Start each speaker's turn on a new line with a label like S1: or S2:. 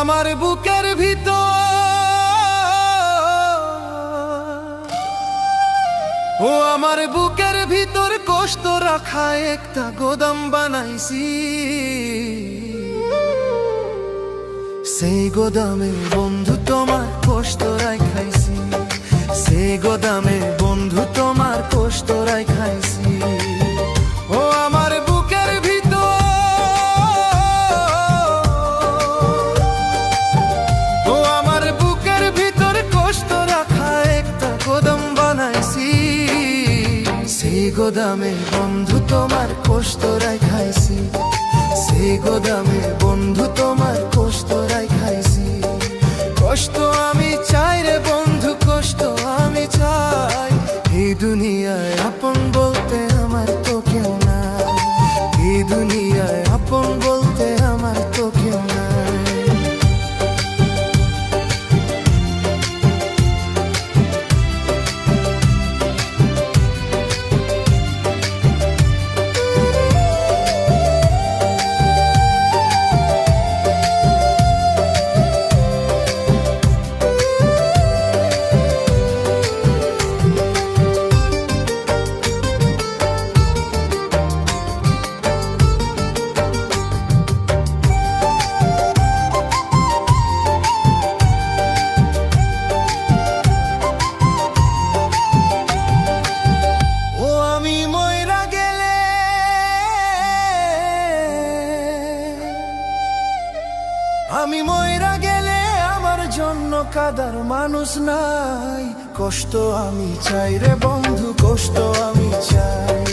S1: আমার বুকের ভিতর, ও আমার বুকের ভিতর কষ্ট রাখা একটা গোদাম বানাইছি। সেই গোদামে বন্ধু তোমার কষ্ট রাখাইছি, সেই গোদামে বন্ধু তোমার কষ্ট রাখাইছি। ও আমার বুকের ভিতর, ও আমার বুকের ভিতর কষ্ট রাখা একটা গোদাম বানাইছি। সেই গোদামে বন্ধু তোমার কষ্ট রাখাইছি, সেই গোদামে বন্ধু তোমার কষ্ট রাখাইছি। কষ্ট আমি চাই রে বন্ধু, কষ্ট আমি চাই। এই দুনিয়ায় আপন বলতে আমার তো কেউ নাই, এই দুনিয়ায় আপন বলতে আমার তো কেউ নাই। আমি মইরা গেলে আমার জন্য কাদার মানুষ নাই। কষ্ট আমি চাই রে বন্ধু, কষ্ট আমি চাই।